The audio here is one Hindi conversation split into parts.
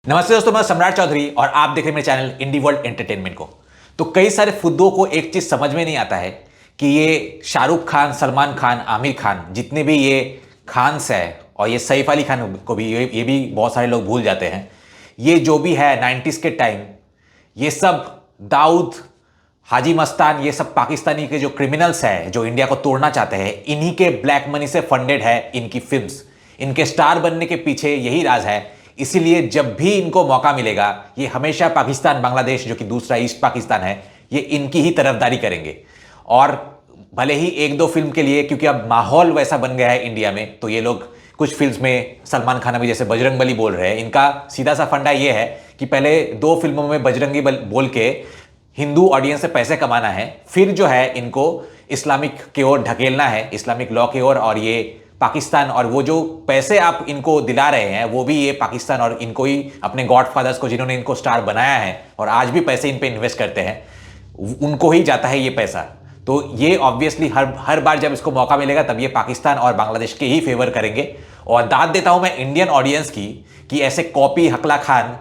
नमस्ते दोस्तों, मैं सम्राट चौधरी और आप देख रहे हैं मेरे चैनल इंडी वर्ल्ड एंटरटेनमेंट को। तो कई सारे फुद्दों को एक चीज समझ में नहीं आता है कि ये शाहरुख खान, सलमान खान, आमिर खान, जितने भी ये खान्स है और ये सैफ अली खान को भी ये भी बहुत सारे लोग भूल जाते हैं। ये जो भी है 90s के टाइम, ये सब दाऊद, हाजी मस्तान, ये सब पाकिस्तानी के जो क्रिमिनल्स हैं जो इंडिया को तोड़ना चाहते हैं, इन्हीं के ब्लैक मनी से फंडेड है इनकी फिल्म्स। इनके स्टार बनने के पीछे यही राज है। इसीलिए जब भी इनको मौका मिलेगा ये हमेशा पाकिस्तान, बांग्लादेश जो कि दूसरा ईस्ट पाकिस्तान है, ये इनकी ही तरफदारी करेंगे। और भले ही एक दो फिल्म के लिए, क्योंकि अब माहौल वैसा बन गया है इंडिया में, तो ये लोग कुछ फिल्म्स में सलमान खान अभी जैसे बजरंगबली बोल रहे हैं, इनका सीधा सा फंडा ये है कि पहले 2 फिल्मों में बजरंगी बोल के हिंदू ऑडियंस से पैसे कमाना है, फिर जो है इनको इस्लामिक की ओर ढकेलना है, इस्लामिक लॉ की ओर। और ये पाकिस्तान और वो जो पैसे आप इनको दिला रहे हैं वो भी ये पाकिस्तान और इनको ही, अपने गॉडफादर्स को जिन्होंने इनको स्टार बनाया है और आज भी पैसे इन पे इन्वेस्ट करते हैं, उनको ही जाता है ये पैसा। तो ये ऑब्वियसली हर बार जब इसको मौका मिलेगा तब ये पाकिस्तान और बांग्लादेश के ही फेवर करेंगे। और दाद देता हूं मैं इंडियन ऑडियंस की कि ऐसे कॉपी हकला खान,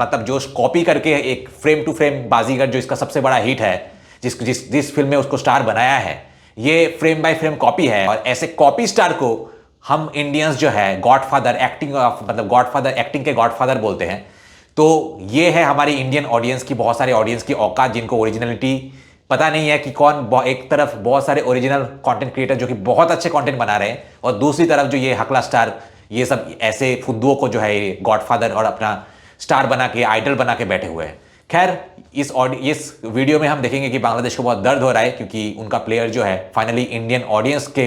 मतलब जो कॉपी करके एक फ्रेम टू फ्रेम बाजीगर जो इसका सबसे बड़ा हिट है, जिस फिल्म में उसको स्टार बनाया है, ये फ्रेम बाय फ्रेम कॉपी है। और ऐसे कॉपी स्टार को हम इंडियंस जो है गॉडफादर एक्टिंग, मतलब गॉडफादर एक्टिंग के गॉडफादर बोलते हैं। तो ये है हमारी इंडियन ऑडियंस की, बहुत सारे ऑडियंस की औकात, जिनको ओरिजिनलिटी पता नहीं है कि कौन। एक तरफ बहुत सारे ओरिजिनल कंटेंट क्रिएटर जो कि बहुत अच्छे कंटेंट बना रहे हैं, और दूसरी तरफ जो ये हकला स्टार, ये सब ऐसे फुद्दुओं को जो है गॉडफादर और अपना स्टार बना के, आइडल बना के बैठे हुए हैं। खैर, इस वीडियो में हम देखेंगे कि बांग्लादेश को बहुत दर्द हो रहा है, क्योंकि उनका प्लेयर जो है फाइनली इंडियन ऑडियंस के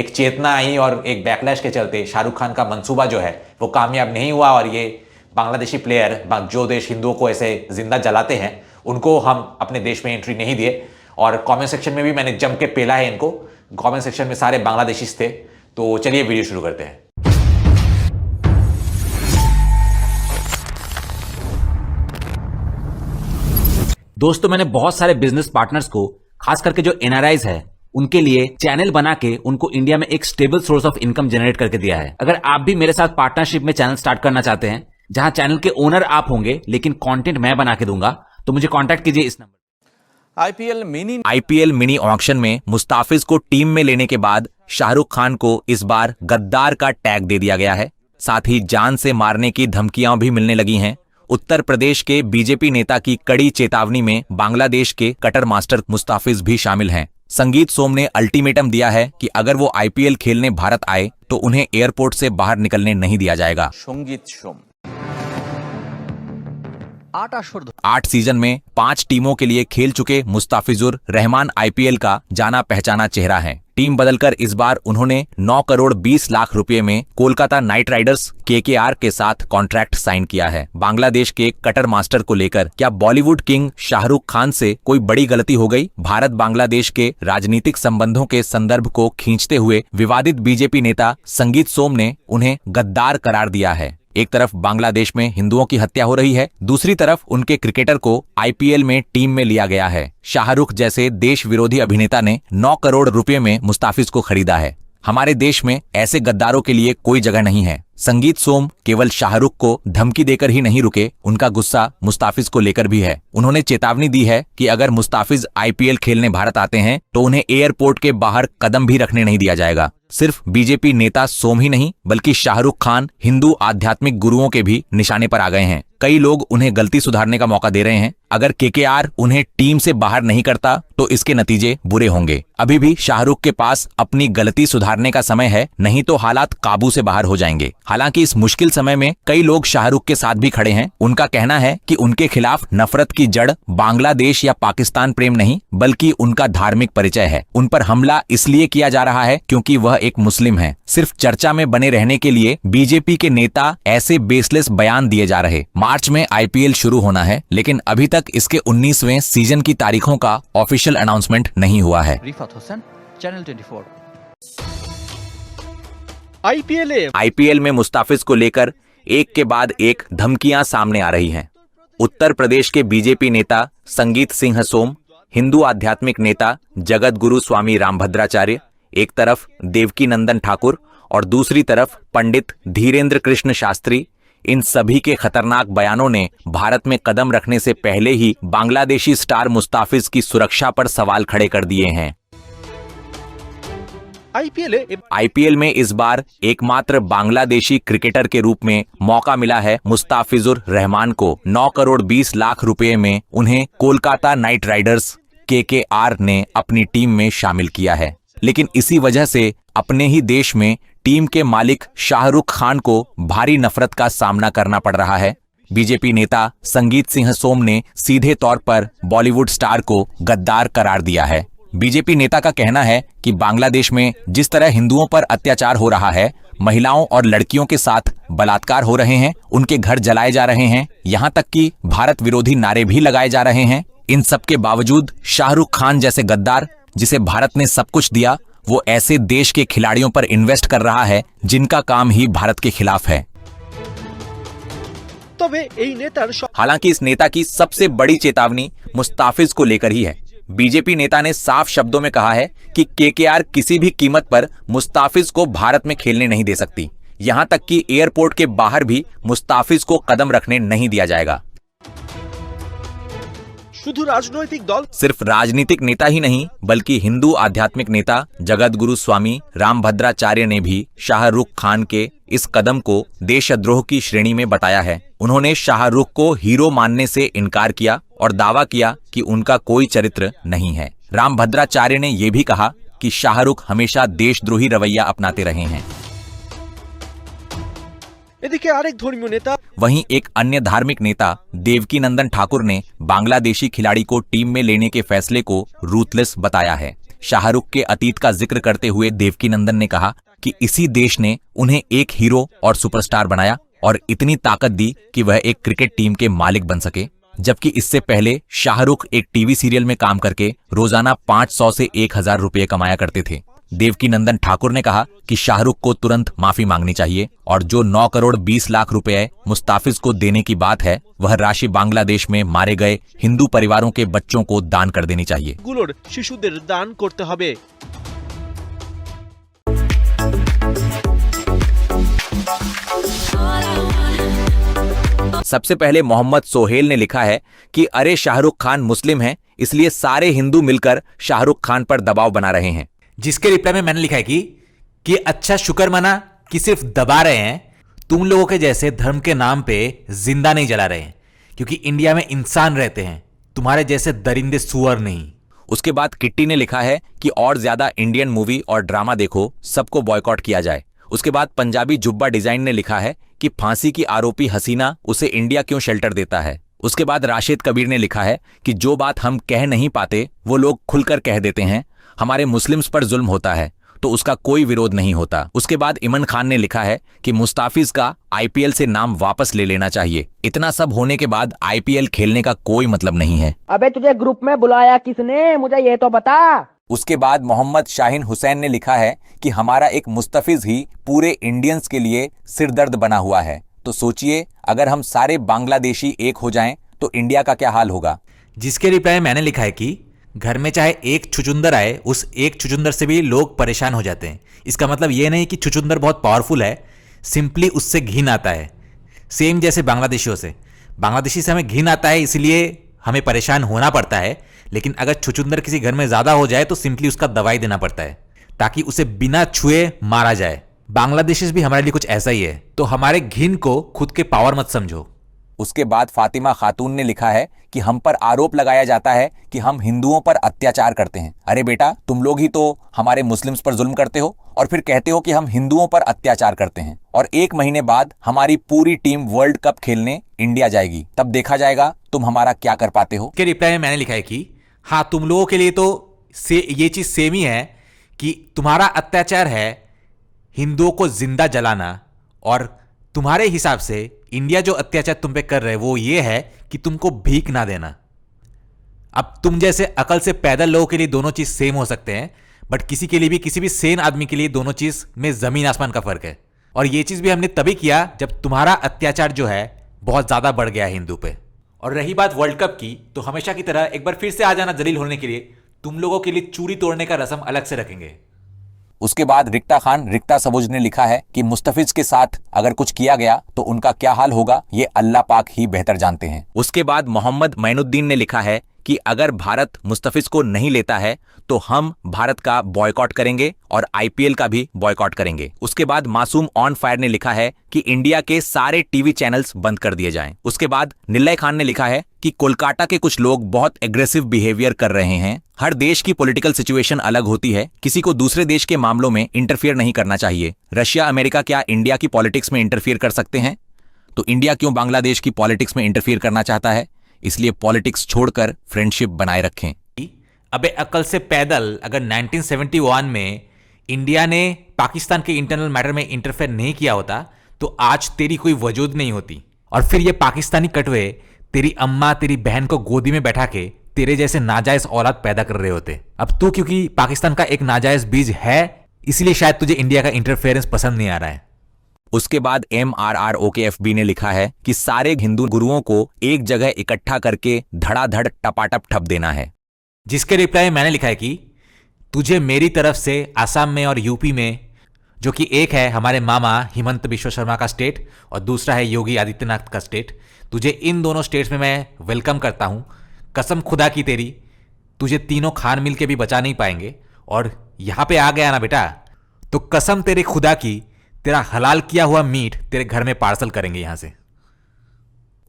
एक चेतना आई और एक बैकलैश के चलते शाहरुख खान का मंसूबा जो है वो कामयाब नहीं हुआ। और ये बांग्लादेशी प्लेयर, जो देश हिंदुओं को ऐसे जिंदा जलाते हैं, उनको हम अपने देश में एंट्री नहीं दिए। और कमेंट सेक्शन में भी मैंने जम के पेला है इनको। कमेंट सेक्शन में सारे बांग्लादेशीज थे। तो चलिए वीडियो शुरू करते हैं। दोस्तों, मैंने बहुत सारे बिजनेस पार्टनर्स को, खास करके जो एनआरआईज है, उनके लिए चैनल बना के उनको इंडिया में एक stable source of income generate करके दिया है। अगर आप भी मेरे साथ पार्टनरशिप में चैनल स्टार्ट करना चाहते हैं, जहां चैनल के ओनर आप होंगे लेकिन कंटेंट मैं बना के दूंगा, तो मुझे कांटेक्ट कीजिए इस नंबर। आईपीएल मिनी ऑक्शन में मुस्ताफिज को टीम में लेने के बाद शाहरुख खान को इस बार गद्दार का टैग दे दिया गया है। साथ ही जान से मारने की धमकियां भी मिलने लगी हैं। उत्तर प्रदेश के बीजेपी नेता की कड़ी चेतावनी में बांग्लादेश के कटर मास्टर मुस्ताफिज भी शामिल हैं। संगीत सोम ने अल्टीमेटम दिया है कि अगर वो आईपीएल खेलने भारत आए तो उन्हें एयरपोर्ट से बाहर निकलने नहीं दिया जाएगा। संगीत सोम 8 सीजन में 5 टीमों के लिए खेल चुके मुस्ताफिजुर रहमान आईपीएल का जाना पहचाना चेहरा हैं। टीम बदलकर इस बार उन्होंने 9 करोड़ 20 लाख रुपए में कोलकाता नाइट राइडर्स केकेआर के साथ कॉन्ट्रैक्ट साइन किया है। बांग्लादेश के कटर मास्टर को लेकर क्या बॉलीवुड किंग शाहरुख खान से कोई बड़ी गलती हो गई? भारत बांग्लादेश के राजनीतिक संबंधों के संदर्भ को खींचते हुए विवादित बीजेपी नेता संगीत सोम ने उन्हें गद्दार करार दिया है। एक तरफ बांग्लादेश में हिंदुओं की हत्या हो रही है, दूसरी तरफ उनके क्रिकेटर को आईपीएल में टीम में लिया गया है। शाहरुख जैसे देश विरोधी अभिनेता ने 9 करोड़ रुपए में मुस्ताफिज को खरीदा है। हमारे देश में ऐसे गद्दारों के लिए कोई जगह नहीं है। संगीत सोम केवल शाहरुख को धमकी देकर ही नहीं रुके, उनका गुस्सा मुस्ताफिज को लेकर भी है। उन्होंने चेतावनी दी है कि अगर मुस्ताफिज आईपीएल खेलने भारत आते हैं तो उन्हें एयरपोर्ट के बाहर कदम भी रखने नहीं दिया जाएगा। सिर्फ बीजेपी नेता सोम ही नहीं, बल्कि शाहरुख खान हिंदू आध्यात्मिक गुरुओं के भी निशाने पर आ गए हैं। कई लोग उन्हें गलती सुधारने का मौका दे रहे हैं। अगर केकेआर उन्हें टीम से बाहर नहीं करता तो इसके नतीजे बुरे होंगे। अभी भी शाहरुख के पास अपनी गलती सुधारने का समय है, नहीं तो हालात काबू से बाहर हो जाएंगे। हालांकि इस मुश्किल समय में कई लोग शाहरुख के साथ भी खड़े हैं। उनका कहना है कि उनके खिलाफ नफरत की जड़ बांग्लादेश या पाकिस्तान प्रेम नहीं, बल्कि उनका धार्मिक परिचय है। उन पर हमला इसलिए किया जा रहा है क्योंकि वह एक मुस्लिम है। सिर्फ चर्चा में बने रहने के लिए बीजेपी के नेता ऐसे बेसलेस बयान दिए जा रहे। मार्च में आईपीएल शुरू होना है, लेकिन अभी तक इसके 19वें सीजन की तारीखों का ऑफिशियल अनाउंसमेंट नहीं हुआ है। चैनल 24। आईपीएल में मुस्ताफिज को लेकर एक के बाद एक धमकियां सामने आ रही हैं। उत्तर प्रदेश के बीजेपी नेता संगीत सिंह सोम, हिंदू आध्यात्मिक नेता जगत गुरु स्वामी रामभद्राचार्य, एक तरफ देवकी नंदन ठाकुर और दूसरी तरफ पंडित धीरेन्द्र कृष्ण शास्त्री, इन सभी के खतरनाक बयानों ने भारत में कदम रखने से पहले ही बांग्लादेशी स्टार मुस्ताफिज की सुरक्षा पर सवाल खड़े कर दिए हैं। आईपीएल में इस बार एकमात्र बांग्लादेशी क्रिकेटर के रूप में मौका मिला है मुस्ताफिजुर रहमान को। 9 करोड़ 20 लाख रुपए में उन्हें कोलकाता नाइट राइडर्स केकेआर ने अपनी टीम में शामिल किया है। लेकिन इसी वजह से अपने ही देश में टीम के मालिक शाहरुख खान को भारी नफरत का सामना करना पड़ रहा है। बीजेपी नेता संगीत सिंह सोम ने सीधे तौर पर बॉलीवुड स्टार को गद्दार करार दिया है। बीजेपी नेता का कहना है कि बांग्लादेश में जिस तरह हिंदुओं पर अत्याचार हो रहा है, महिलाओं और लड़कियों के साथ बलात्कार हो रहे हैं, उनके घर जलाए जा रहे हैं, यहाँ तक कि भारत विरोधी नारे भी लगाए जा रहे हैं, इन सब के बावजूद शाहरुख खान जैसे गद्दार, जिसे भारत ने सब कुछ दिया, वो ऐसे देश के खिलाड़ियों पर इन्वेस्ट कर रहा है जिनका काम ही भारत के खिलाफ है। हालांकि इस नेता की सबसे बड़ी चेतावनी मुस्ताफिज को लेकर ही है। बीजेपी नेता ने साफ शब्दों में कहा है कि केकेआर किसी भी कीमत पर मुस्ताफिज को भारत में खेलने नहीं दे सकती। यहां तक कि एयरपोर्ट के बाहर भी मुस्ताफिज को कदम रखने नहीं दिया जाएगा। सिर्फ राजनीतिक नेता ही नहीं बल्कि हिंदू आध्यात्मिक नेता जगत गुरु स्वामी रामभद्राचार्य ने भी शाहरुख खान के इस कदम को देशद्रोह की श्रेणी में बताया है। उन्होंने शाहरुख को हीरो मानने से इनकार किया और दावा किया कि उनका कोई चरित्र नहीं है। रामभद्राचार्य ने यह भी कहा कि शाहरुख हमेशा देशद्रोही रवैया अपनाते रहे हैं। वहीं एक अन्य धार्मिक नेता देवकीनंदन ठाकुर ने बांग्लादेशी खिलाड़ी को टीम में लेने के फैसले को रूथलेस बताया है। शाहरुख के अतीत का जिक्र करते हुए देवकीनंदन ने कहा कि इसी देश ने उन्हें एक हीरो और सुपरस्टार बनाया और इतनी ताकत दी कि वह एक क्रिकेट टीम के मालिक बन सके, जबकि इससे पहले शाहरुख एक टीवी सीरियल में काम करके रोजाना 500 से 1000 रुपये कमाया करते थे। देवकीनंदन ठाकुर ने कहा कि शाहरुख को तुरंत माफी मांगनी चाहिए और जो 9 करोड़ 20 लाख रुपए मुस्ताफिज को देने की बात है, वह राशि बांग्लादेश में मारे गए हिंदू परिवारों के बच्चों को दान कर देनी चाहिए। शिशुदेर दान करते हबे। सबसे पहले मोहम्मद सोहेल ने लिखा है कि अरे शाहरुख खान मुस्लिम हैं, इसलिए सारे हिंदू मिलकर शाहरुख खान पर दबाव बना रहे हैं। जिसके रिप्लाई में मैंने लिखा है कि अच्छा शुक्र मना कि सिर्फ दबा रहे हैं, तुम लोगों के जैसे धर्म के नाम पे जिंदा नहीं जला रहे हैं, क्योंकि इंडिया में इंसान रहते हैं, तुम्हारे जैसे दरिंदे सुअर नहीं। उसके बाद किट्टी ने लिखा है कि और ज्यादा इंडियन मूवी और ड्रामा देखो, सबको बॉयकॉट किया जाए। उसके बाद पंजाबी जुब्बा डिजाइन ने लिखा है कि फांसी की आरोपी हसीना उसे इंडिया क्यों शेल्टर देता है। उसके बाद राशिद कबीर ने लिखा है कि जो बात हम कह नहीं पाते वो लोग खुलकर कह देते हैं, हमारे मुस्लिम्स पर जुल्म होता है तो उसका कोई विरोध नहीं होता। उसके बाद इमन खान ने लिखा है कि मुस्ताफिज का आईपीएल से नाम वापस ले लेना चाहिए। इतना सब होने के बाद आईपीएल खेलने का कोई मतलब नहीं है। अबे तुझे ग्रुप में बुलाया किसने, मुझे ये तो बता। उसके बाद मोहम्मद शाहीन हुसैन ने लिखा है कि हमारा एक मुस्तफिज ही पूरे इंडियंस के लिए सिरदर्द बना हुआ है, तो सोचिए अगर हम सारे बांग्लादेशी एक हो जाएं तो इंडिया का क्या हाल होगा। जिसके रिप्लाई मैंने लिखा है कि घर में चाहे एक छुचुंदर आए, उस एक छुचुंदर से भी लोग परेशान हो जाते हैं। इसका मतलब ये नहीं कि छुचुंदर बहुत पावरफुल है, सिंपली उससे घिन आता है। सेम जैसे बांग्लादेशियों से, बांग्लादेशी से हमें घिन आता है इसलिए हमें परेशान होना पड़ता है, लेकिन अगर छुचुंदर किसी घर में ज्यादा हो जाए तो सिंपली उसका दवाई देना पड़ता है ताकि उसे बिना छुए मारा जाए। बांग्लादेशी भी हमारे लिए कुछ ऐसा ही है, तो हमारे घिन को खुद के पावर मत समझो। उसके बाद फातिमा खातून ने लिखा है कि हम पर आरोप लगाया जाता है कि हम हिंदुओं पर अत्याचार करते हैं। अरे बेटा, तुम लोग ही तो हमारे मुस्लिम्स पर जुल्म करते हो और फिर कहते हो कि हम हिंदुओं पर अत्याचार करते हैं। और 1 महीने बाद हमारी पूरी टीम वर्ल्ड कप खेलने इंडिया जाएगी, तब देखा जाएगा तुम हमारा क्या कर पाते हो। के रिप्लाई में मैंने लिखा है कि हाँ, तुम लोगों के लिए तो ये चीज सेम ही है कि तुम्हारा अत्याचार है हिंदुओं को जिंदा जलाना, और तुम्हारे हिसाब से इंडिया जो अत्याचार तुम पे कर रहे हैं वो ये है कि तुमको भीख ना देना। अब तुम जैसे अकल से पैदल लोगों के लिए दोनों चीज सेम हो सकते हैं, बट किसी के लिए भी, किसी भी सेन आदमी के लिए दोनों चीज में जमीन आसमान का फर्क है। और ये चीज भी हमने तभी किया जब तुम्हारा अत्याचार जो है बहुत ज्यादा बढ़ गया हिंदू पे। और रही बात वर्ल्ड कप की, तो हमेशा की तरह एक बार फिर से आ जाना जलील होने के लिए तुम लोगों के लिए चूड़ी तोड़ने का रस्म अलग से रखेंगे। उसके बाद रिक्ता सबुज ने लिखा है कि मुस्तफिज के साथ अगर कुछ किया गया तो उनका क्या हाल होगा ये अल्लाह पाक ही बेहतर जानते हैं। उसके बाद मोहम्मद मैनुद्दीन ने लिखा है कि अगर भारत मुस्तफिज को नहीं लेता है तो हम भारत का बॉयकॉट करेंगे और आईपीएल का भी बॉयकॉट करेंगे। उसके बाद मासूम ऑन फायर ने लिखा है कि इंडिया के सारे टीवी चैनल्स बंद कर दिए जाएं। उसके बाद निलय खान ने लिखा है कि कोलकाता के कुछ लोग बहुत एग्रेसिव बिहेवियर कर रहे हैं। हर देश की पॉलिटिकल सिचुएशन अलग होती है, किसी को दूसरे देश के मामलों में इंटरफियर नहीं करना चाहिए। रशिया अमेरिका क्या इंडिया की पॉलिटिक्स में इंटरफियर कर सकते हैं? तो इंडिया क्यों बांग्लादेश की पॉलिटिक्स में इंटरफियर करना चाहता है? इसलिए पॉलिटिक्स छोड़कर फ्रेंडशिप बनाए रखें। अबे अकल से पैदल, अगर 1971 में इंडिया ने पाकिस्तान के इंटरनल मैटर में इंटरफेयर नहीं किया होता तो आज तेरी कोई वजूद नहीं होती, और फिर ये पाकिस्तानी कटवे तेरी अम्मा तेरी बहन को गोदी में बैठा के तेरे जैसे नाजायज औलाद पैदा कर रहे होते। अब तू क्योंकि पाकिस्तान का एक नाजायज बीज है इसलिए शायद तुझे इंडिया का इंटरफेरेंस पसंद नहीं आ रहा है। उसके बाद MRROKFB ने लिखा है कि सारे हिंदू गुरुओं को एक जगह इकट्ठा करके धड़ाधड़ टपाटप ठप देना है। जिसके रिप्लाई में मैंने लिखा है कि तुझे मेरी तरफ से आसाम में और यूपी में, जो कि एक है हमारे मामा हिमंत बिश्व शर्मा का स्टेट और दूसरा है योगी आदित्यनाथ का स्टेट, तुझे इन दोनों स्टेट्स में मैं वेलकम करता हूं। कसम खुदा की तेरी, तुझे तीनों खान मिल के भी बचा नहीं पाएंगे, और यहां पे आ गया ना बेटा तो कसम तेरे खुदा की, तेरा हलाल किया हुआ मीट तेरे घर में पार्सल करेंगे यहां से।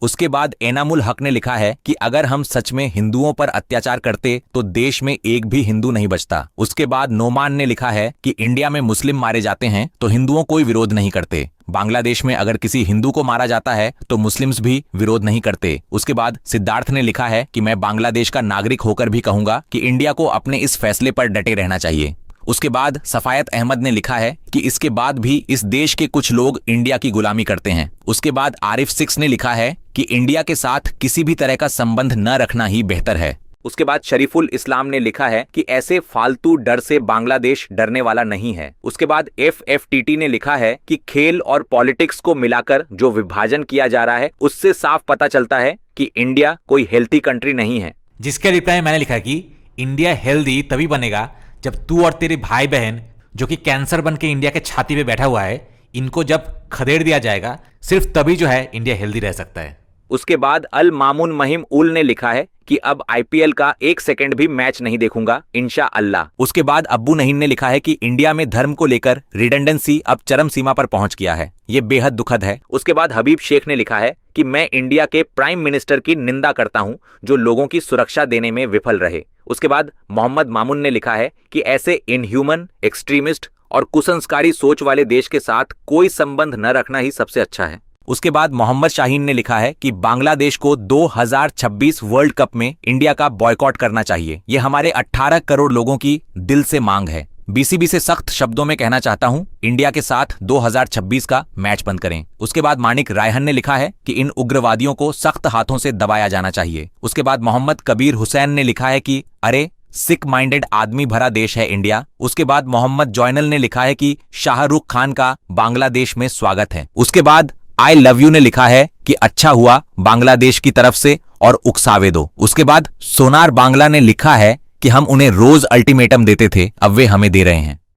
उसके बाद एनामुल हक ने लिखा है कि अगर हम सच में हिंदुओं पर अत्याचार करते तो देश में एक भी हिंदू नहीं बचता। उसके बाद नोमान ने लिखा है कि इंडिया में मुस्लिम मारे जाते हैं तो हिंदुओं कोई विरोध नहीं करते। बांग्लादेश में अगर किसी हिंदू को मारा जाता है तो मुस्लिम्स भी विरोध नहीं करते। उसके बाद सिद्धार्थ ने लिखा है कि मैं बांग्लादेश का नागरिक होकर भी कहूंगा कि इंडिया को अपने इस फैसले पर डटे रहना चाहिए। उसके बाद सफायत अहमद ने लिखा है कि इसके बाद भी इस देश के कुछ लोग इंडिया की गुलामी करते हैं। उसके बाद आरिफ 6 ने लिखा है कि इंडिया के साथ किसी भी तरह का संबंध न रखना ही बेहतर है। उसके बाद शरीफुल इस्लाम ने लिखा है कि ऐसे फालतू डर से बांग्लादेश डरने वाला नहीं है। उसके बाद FFTT ने लिखा है कि खेल और पॉलिटिक्स को मिलाकर जो विभाजन किया जा रहा है उससे साफ पता चलता है कि इंडिया कोई हेल्थी कंट्री नहीं है। जिसके रिप्लाई में मैंने लिखा कि इंडिया हेल्दी तभी बनेगा जब तू और तेरे भाई बहन, जो कि कैंसर बन के इंडिया के छाती पे बैठा हुआ है, इनको जब खदेड़ दिया जाएगा, सिर्फ तभी जो है इंडिया हेल्दी रह सकता है। उसके बाद अल मामून महिम उल ने लिखा है कि अब IPL का 1 सेकंड भी मैच नहीं देखूंगा इंशाअल्लाह। उसके बाद अब्बू नहीम ने लिखा है कि इंडिया में धर्म को लेकर रिडंडेंसी अब चरम सीमा पर पहुंच गया है, ये बेहद दुखद है। उसके बाद हबीब शेख ने लिखा है कि मैं इंडिया के प्राइम मिनिस्टर की निंदा करता हूं जो लोगों की सुरक्षा देने में विफल रहे। उसके बाद मोहम्मद मामून ने लिखा है कि ऐसे इनह्यूमन, एक्सट्रीमिस्ट और कुसंस्कारी सोच वाले देश के साथ कोई संबंध न रखना ही सबसे अच्छा है। उसके बाद मोहम्मद शाहीन ने लिखा है कि बांग्लादेश को 2026 वर्ल्ड कप में इंडिया का बॉयकॉट करना चाहिए, ये हमारे 18 करोड़ लोगों की दिल से मांग है। BCB से सख्त शब्दों में कहना चाहता हूं, इंडिया के साथ 2026 का मैच बंद करें। उसके बाद मानिक रायहन ने लिखा है कि इन उग्रवादियों को सख्त हाथों से दबाया जाना चाहिए। उसके बाद मोहम्मद कबीर हुसैन ने लिखा है कि अरे सिख माइंडेड आदमी भरा देश है इंडिया। उसके बाद मोहम्मद जॉयनल ने लिखा है कि शाहरुख खान का बांग्लादेश में स्वागत है। उसके बाद आई लव यू ने लिखा है कि अच्छा हुआ बांग्लादेश की तरफ से और उकसावे दो। उसके बाद सोनार बांग्ला ने लिखा है कि हम उन्हें रोज अल्टीमेटम देते थे, अब वे हमें दे रहे हैं।